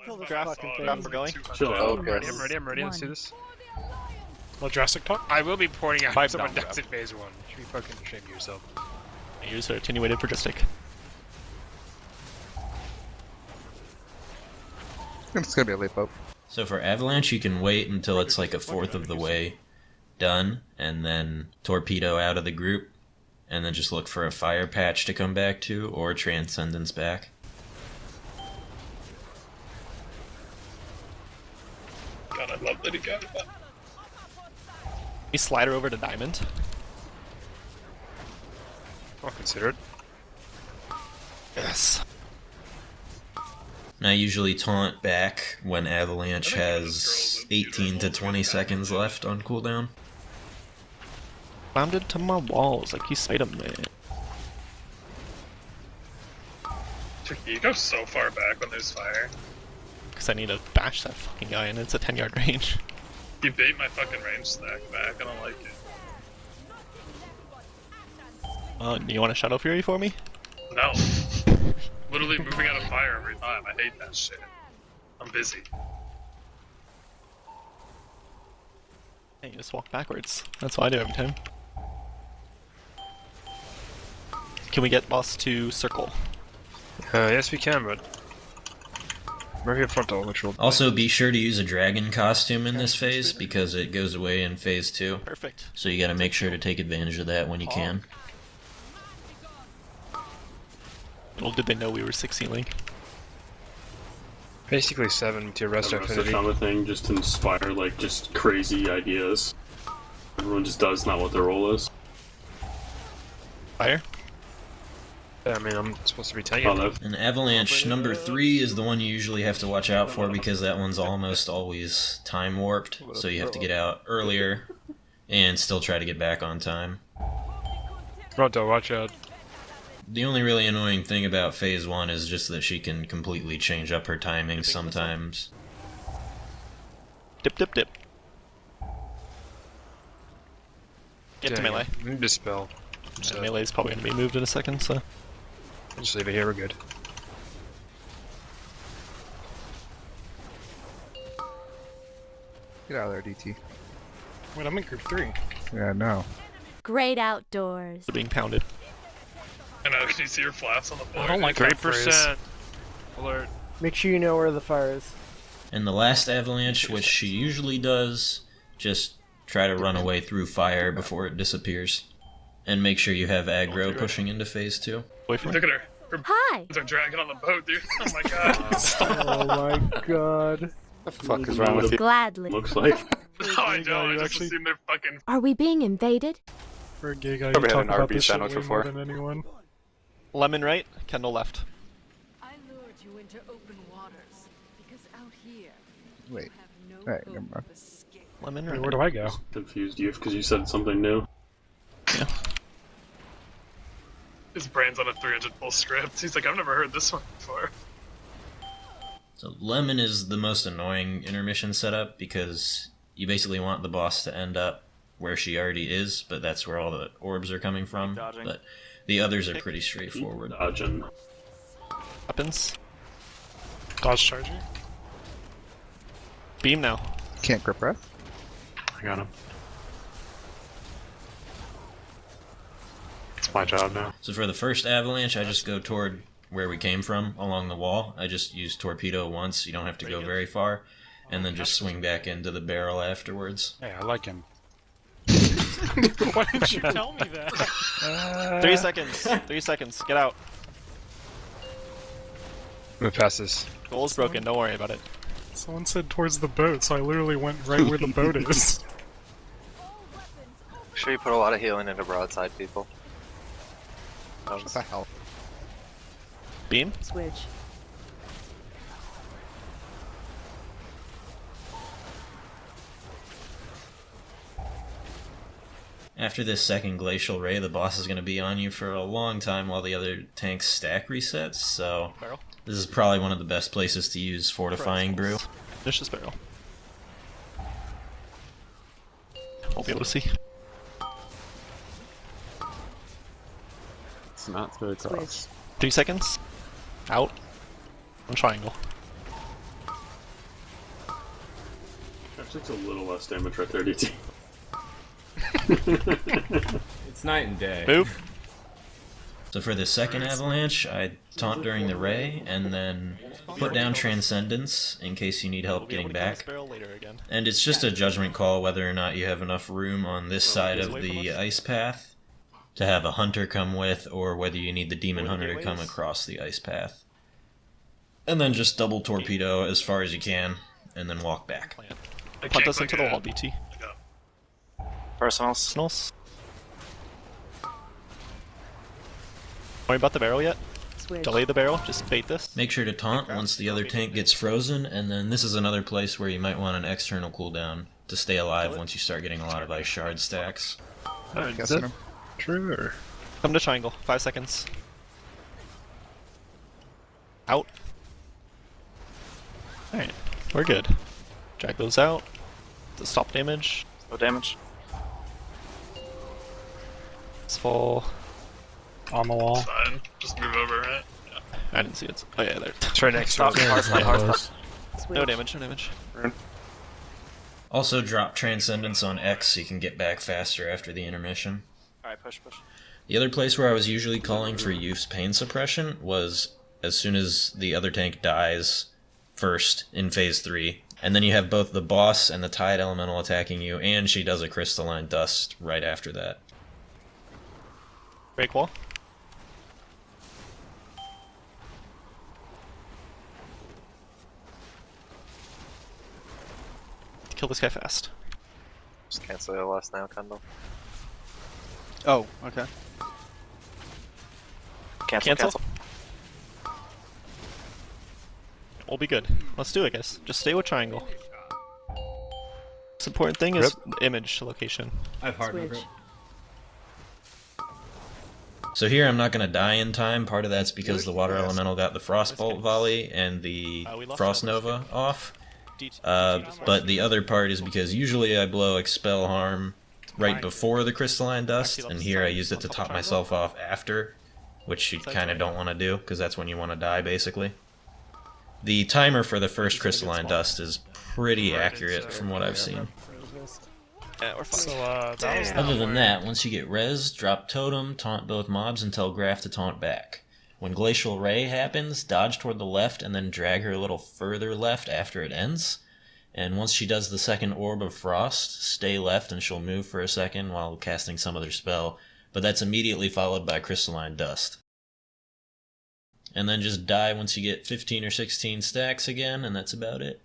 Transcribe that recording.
Kill this Draft, fucking thing. draft, we're going. Chill out. I'm ready, let's do this. Well, Jurassic talk? I will be pointing out 5 if someone down dies in phase 1. You should be fucking ashamed of yourself. Use her attenuated Majestic. It's gonna be a late boat. So for Avalanche, you can wait until it's like a fourth of the way done, and then torpedo out of the group, and then just look for a fire patch to come back to, or Transcendence back. God, I love that he got it. You slide her over to Diamond. I'll consider it. Yes. And I usually taunt back when Avalanche has 18 to 20 seconds left on cooldown. Bound into my walls like you Spider-Man. You go so far back when there's fire. Because I need to bash that fucking guy and it's a 10-yard range. You bait my fucking range stack back, I don't like it. Do you want a Shadow Fury for me? No. Literally moving out of fire every time, I hate that shit. I'm busy. Hey, you just walk backwards. That's what I do every time. Can we get boss to circle? Yes, we can, but right here frontal, which will. Also, be sure to use a dragon costume in this phase, because it goes away in phase 2. Perfect. So you gotta make sure to take advantage of that when you can. Little did they know we were 16 link. Basically 7 to your rest affinity. Kind of thing, just to inspire like just crazy ideas. Everyone just does not what their role is. Fire? Yeah, I mean, I'm supposed to be tanking. Oh, that And Avalanche number 3 is the one you usually have to watch out for, because that one's almost always time warped, so you have to get out earlier and still try to get back on time. Frontal, watch out. The only really annoying thing about phase 1 is just that she can completely change up her timing sometimes. Dip, dip, dip. Get to Yeah, melee. yeah. Dispel. And melee's probably going to be moved in a second, so... Just leave it here, we're good. Get out of there, DT. Wait, I'm in group 3. Yeah, no. Great outdoors. They're being pounded. I know, can you see your flaps on the board? I don't like that 3% alert. Make sure you know where the fire is. And the last Avalanche, which she usually does, just try to run away through fire before it disappears. And make sure you have aggro pushing into phase 2. Wait for Look me. at her. Her Hi. b****s are dragging on the boat, dude. Oh my god. Oh my god. The fuck is wrong with you? Gladly. Looks like. No, I You don't. I just actually- assume they're fucking. Are we being invaded? For a gay guy, you Probably had talk an about RB this shit sandwich way more before. than anyone. Lemon right, Kendall left. I lured you into open waters because out here Wait. you have no Alright, hope never mind. of escape. Lemon Wait, right. where do I go? Confused you because you said something new. Yeah. His brain's on a 300 full script. He's like, I've never heard this one before. So Lemon is the most annoying intermission setup, because you basically want the boss to end up where she already is, but that's where all the orbs are coming from. But the others are pretty straightforward. Dodging. Weapons. Dodge charger? Beam now. Can't grip breath? I got him. It's my job now. So for the first Avalanche, I just go toward where we came from, along the wall. I just use torpedo once, you don't have to go very far, and then just swing back into the barrel afterwards. Hey, I like him. Why didn't you tell me that? 3 seconds. 3 seconds. Get out. Move past this. Goal's broken, don't worry about it. Someone said towards the boat, so I literally went right where the boat is. Make sure you put a lot of healing into broadside, people. What the hell? Beam? Switch. After this second Glacial Ray, the boss is going to be on you for a long time while the other tanks stack resets, so Barrel. this is probably one of the best places to use Fortifying Brew. Finish this barrel. Won't be able to see. It's not through across. 3 seconds. Out. On triangle. Actually, it's a little less damage right there, DT. It's night and day. Move. So for the second avalanche, I taunt during the ray, and then put down Transcendence in case you need help getting back. And it's just a judgment call whether or not you have enough room on this side of the ice path to have a hunter come with, or whether you need the demon hunter to come across the ice path. And then just double torpedo as far as you can, and then walk back. Punt us into the wall, BT. Personals. Snulls. Worry about the barrel yet? Delay the barrel, just bait this. Make sure to taunt once the other tank gets frozen, and then this is another place where you might want an external cooldown to stay alive once you start getting a lot of ice shard stacks. Is that true or? Come to triangle, 5 seconds. Out. Alright, we're good. Drag those out. To stop damage. No damage. It's full. On the wall. Fine. Just move over, right? Yeah. I didn't see it. Oh yeah, there. It's right next to us. No damage, no damage. Also drop Transcendence on X so you can get back faster after the intermission. Alright, push. The other place where I was usually calling for Youth's Pain Suppression was as soon as the other tank dies first in phase 3. And then you have both the boss and the Tide Elemental attacking you, and she does a Crystalline Dust right after that. Break wall. Kill this guy fast. Just cancel the last now, Kendall. Oh, okay. Cancel. We'll be good. Let's do it, guys. Just stay with triangle. Most important thing is image location. I have hard grip. So here I'm not going to die in time. Part of that's because the Water Elemental got the Frostbolt volley and the Frost Nova off. But the other part is because usually I blow Expel Harm right before the Crystalline Dust, and here I used it to top myself off after, which you kind of don't want to do, because that's when you want to die, basically. The timer for the first Crystalline Dust is pretty accurate from what I've seen. Yeah, we're fine. So, Other than that, once you get res, drop Totem, taunt both mobs, and tell Graf to taunt back. When Glacial Ray happens, dodge toward the left and then drag her a little further left after it ends. And once she does the second Orb of Frost, stay left and she'll move for a second while casting some other spell, but that's immediately followed by Crystalline Dust. And then just die once you get 15 or 16 stacks again, and that's about it.